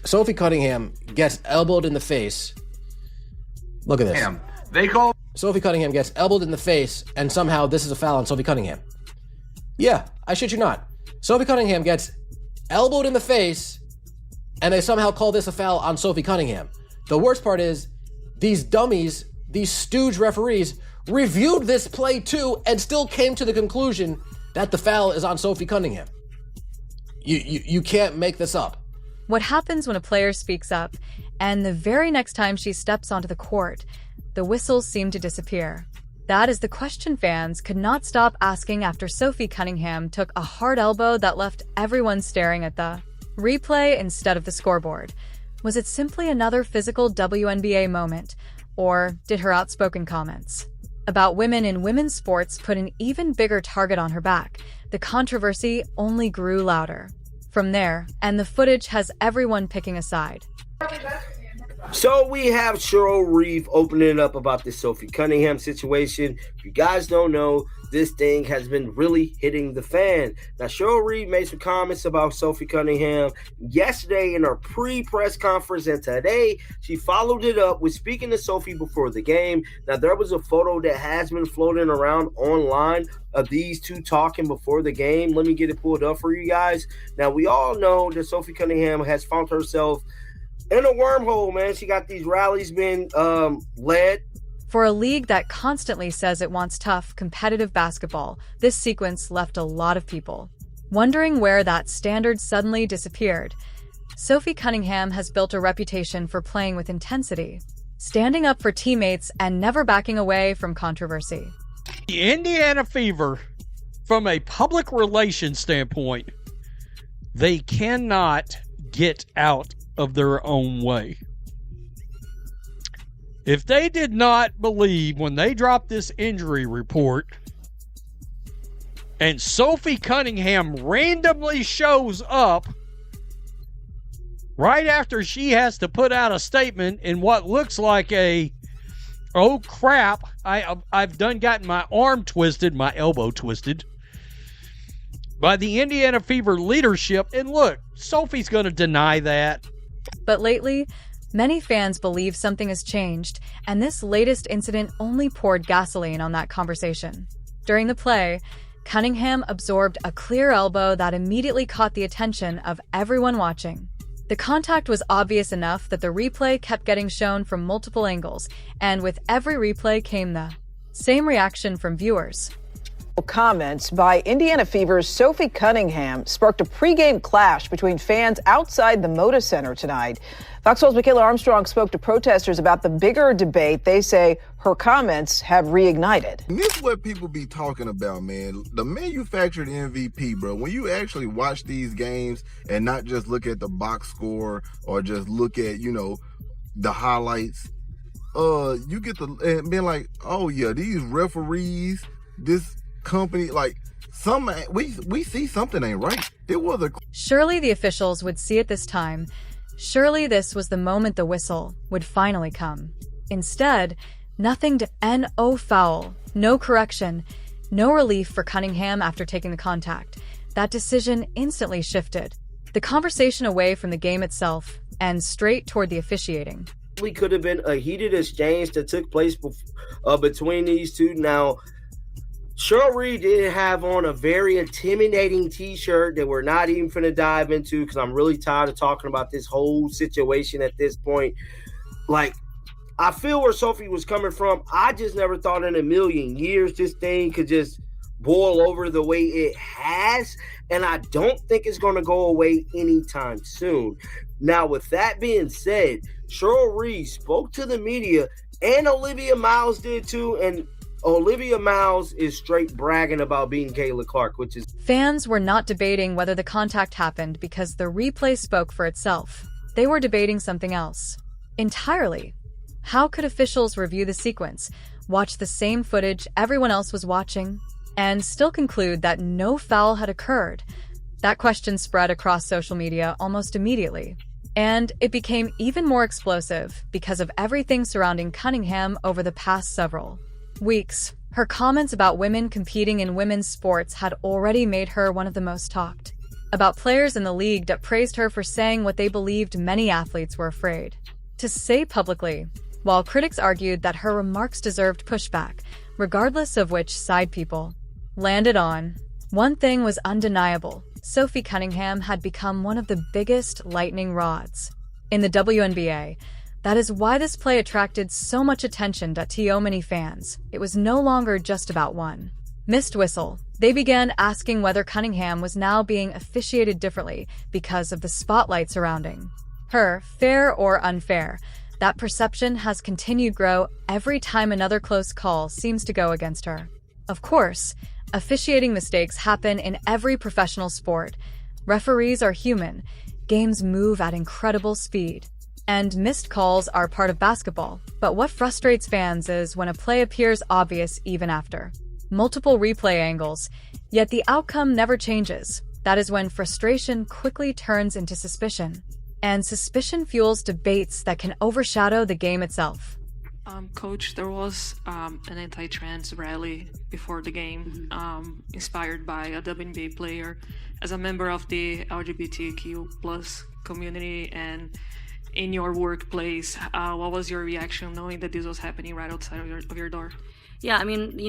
Sophie Cunningham gets elbowed in the face. Look at this. Damn. They call Sophie Cunningham gets elbowed in the face, and somehow this is a foul on Sophie Cunningham. Yeah, I shit you not. Sophie Cunningham gets elbowed in the face, and they somehow call this a foul on Sophie Cunningham. The worst part is, these dummies, these stooge referees, reviewed this play too, and still came to the conclusion that the foul is on Sophie Cunningham. You can't make this up. What happens when a player speaks up, and the very next time she steps onto the court, the whistles seem to disappear? That is the question fans could not stop asking after Sophie Cunningham took a hard elbow that left everyone staring at the replay instead of the scoreboard. Was it simply another physical WNBA moment, or did her outspoken comments about women in women's sports put an even bigger target on her back? The controversy only grew louder from there, and the footage has everyone picking a side. So we have Cheryl Reeve opening up about this Sophie Cunningham situation. If you guys don't know, this thing has been really hitting the fan. Now, Cheryl Reeve made some comments about Sophie Cunningham yesterday in her pre-press conference, and today she followed it up with speaking to Sophie before the game. Now, there was a photo that has been floating around online of these two talking before the game. Let me get it pulled up for you guys. Now, we all know that Sophie Cunningham has found herself in a wormhole, man. She got these rallies being led. For a league that constantly says it wants tough, competitive basketball, this sequence left a lot of people wondering where that standard suddenly disappeared. Sophie Cunningham has built a reputation for playing with intensity, standing up for teammates, and never backing away from controversy. The Indiana Fever, from a public relations standpoint, they cannot get out of their own way. If they did not believe when they dropped this injury report and Sophie Cunningham randomly shows up right after she has to put out a statement in what looks like a, oh crap, I've done gotten my arm twisted, my elbow twisted by the Indiana Fever leadership. And look, Sophie's going to deny that. But lately, many fans believe something has changed, and this latest incident only poured gasoline on that conversation. During the play, Cunningham absorbed a clear elbow that immediately caught the attention of everyone watching. The contact was obvious enough that the replay kept getting shown from multiple angles, and with every replay came the same reaction from viewers. Comments by Indiana Fever's Sophie Cunningham sparked a pregame clash between fans outside the Moda Center tonight. Fox 12's Michaela Armstrong spoke to protesters about the bigger debate they say her comments have reignited. And this is what people be talking about, man. The manufactured MVP, bro. When you actually watch these games and not just look at the box score or just look at, the highlights, you get the being like, oh yeah, these referees, this company, like we see something ain't right. It was a Surely the officials would see it this time. Surely this was the moment the whistle would finally come. Instead, nothing to no foul, no correction, no relief for Cunningham after taking the contact. That decision instantly shifted the conversation away from the game itself and straight toward the officiating. Could have been a heated exchange that took place between these two. Now, Cheryl Reeve did have on a very intimidating t-shirt that we're not even going to dive into because I'm really tired of talking about this whole situation at this point. Like, I feel where Sophie was coming from. I just never thought in a million years this thing could just boil over the way it has, and I don't think it's going to go away anytime soon. Now, with that being said, Cheryl Reeve spoke to the media, and Olivia Miles did too, and Olivia Miles is straight bragging about being Kayla Clark, which is... Fans were not debating whether the contact happened because the replay spoke for itself. They were debating something else entirely. How could officials review the sequence, watch the same footage everyone else was watching, and still conclude that no foul had occurred? That question spread across social media almost immediately. And it became even more explosive because of everything surrounding Cunningham over the past several weeks. Her comments about women competing in women's sports had already made her one of the most talked about players in the league that praised her for saying what they believed many athletes were afraid to say publicly, while critics argued that her remarks deserved pushback, regardless of which side people landed on. One thing was undeniable: Sophie Cunningham had become one of the biggest lightning rods in the WNBA. That is why this play attracted so much attention to so many fans. It was no longer just about one missed whistle. They began asking whether Cunningham was now being officiated differently because of the spotlight surrounding her, fair or unfair. That perception has continued to grow every time another close call seems to go against her. Of course, officiating mistakes happen in every professional sport. Referees are human. Games move at incredible speed. And missed calls are part of basketball. But what frustrates fans is when a play appears obvious even after multiple replay angles, yet the outcome never changes. That is when frustration quickly turns into suspicion. And suspicion fuels debates that can overshadow the game itself. Coach, there was an anti-trans rally before the game, inspired by a WNBA player. As a member of the LGBTQ plus community and in your workplace, what was your reaction knowing that this was happening right outside of your door? Yeah, I mean,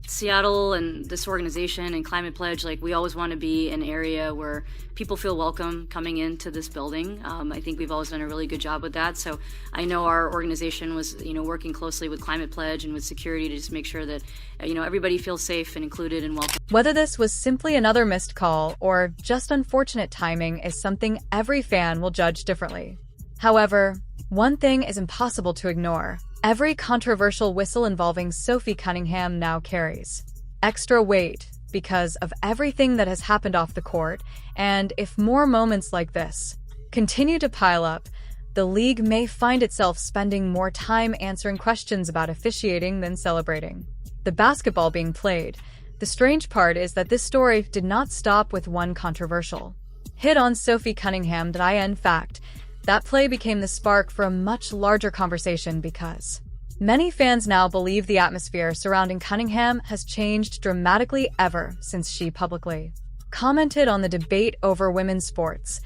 Seattle and this organization and Climate Pledge, we always want to be an area where people feel welcome coming into this building. I think we've always done a really good job with that. So I know our organization was, working closely with Climate Pledge and with security to just make sure that, everybody feels safe and included and welcome. Whether this was simply another missed call or just unfortunate timing is something every fan will judge differently. However, one thing is impossible to ignore. Every controversial whistle involving Sophie Cunningham now carries extra weight because of everything that has happened off the court, and if more moments like this continue to pile up, the league may find itself spending more time answering questions about officiating than celebrating the basketball being played. The strange part is that this story did not stop with one controversial hit on Sophie Cunningham. In fact, that play became the spark for a much larger conversation because many fans now believe the atmosphere surrounding Cunningham has changed dramatically ever since she publicly commented on the debate over women's sports.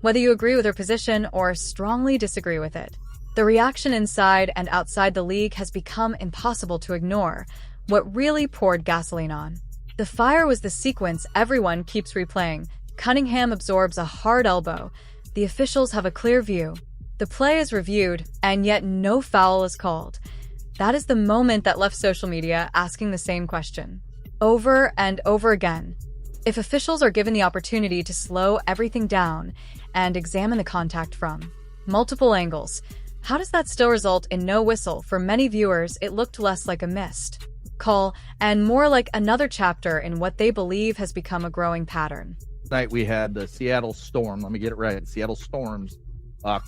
Whether you agree with her position or strongly disagree with it, the reaction inside and outside the league has become impossible to ignore. What really poured gasoline on the fire was the sequence everyone keeps replaying. Cunningham absorbs a hard elbow. The officials have a clear view. The play is reviewed, and yet no foul is called. That is the moment that left social media asking the same question, over and over again. If officials are given the opportunity to slow everything down and examine the contact from multiple angles, how does that still result in no whistle? For many viewers, it looked less like a missed call and more like another chapter in what they believe has become a growing pattern. Night we had the Seattle Storm, let me get it right, Seattle Storm's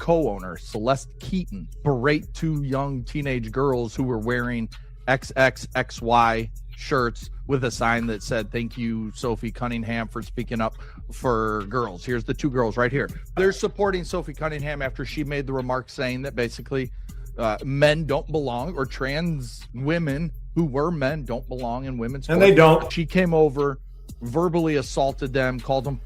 co-owner Celeste Keaton berate two young teenage girls who were wearing XXXY shirts with a sign that said, "Thank you, Sophie Cunningham, for speaking up for girls." Here's the two girls right here. They're supporting Sophie Cunningham after she made the remark saying that basically men don't belong, or trans women who were men don't belong in women's sports. And they don't. She came over, verbally assaulted them, called them,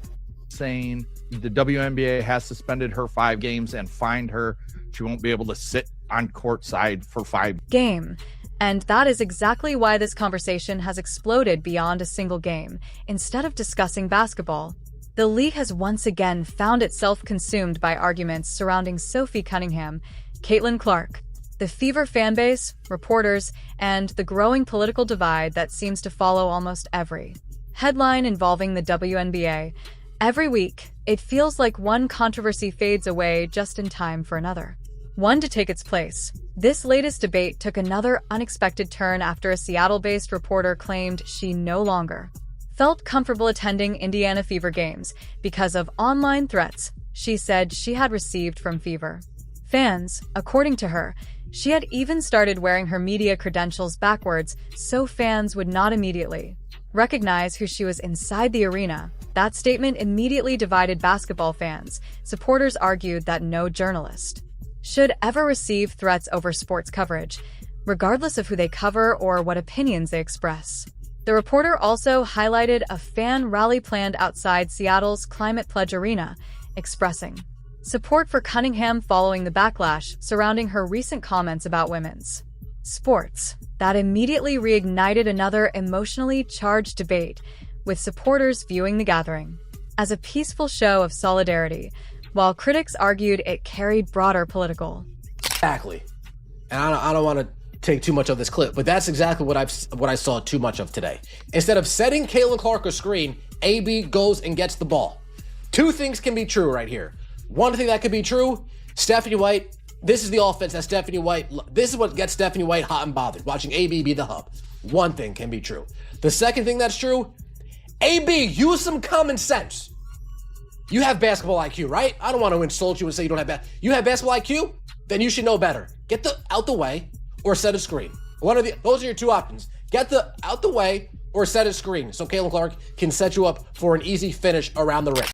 saying the WNBA has suspended her 5 games and fined her. She won't be able to sit on courtside for 5 games. And that is exactly why this conversation has exploded beyond a single game. Instead of discussing basketball, the league has once again found itself consumed by arguments surrounding Sophie Cunningham, Caitlin Clark, the Fever fanbase, reporters, and the growing political divide that seems to follow almost every headline involving the WNBA. Every week, it feels like one controversy fades away just in time for another one to take its place. This latest debate took another unexpected turn after a Seattle-based reporter claimed she no longer felt comfortable attending Indiana Fever games because of online threats she said she had received from Fever fans. According to her, she had even started wearing her media credentials backwards so fans would not immediately recognize who she was inside the arena. That statement immediately divided basketball fans. Supporters argued that no journalist should ever receive threats over sports coverage, regardless of who they cover or what opinions they express. The reporter also highlighted a fan rally planned outside Seattle's Climate Pledge Arena, expressing support for Cunningham following the backlash surrounding her recent comments about women's sports. That immediately reignited another emotionally charged debate, with supporters viewing the gathering as a peaceful show of solidarity, while critics argued it carried broader political. Exactly. And I don't want to take too much of this clip, but that's exactly what I saw too much of today. Instead of setting Caitlin Clark a screen, AB goes and gets the ball. Two things can be true right here. One thing that could be true, Stephanie White, this is the offense that this is what gets Stephanie White hot and bothered, watching AB be the hub. One thing can be true. The second thing that's true, AB, use some common sense. You have basketball IQ, right? I don't want to insult you and say you don't have you have basketball IQ? Then you should know better. Get out the way or set a screen. Those are your two options. Get out the way or set a screen so Caitlin Clark can set you up for an easy finish around the rim.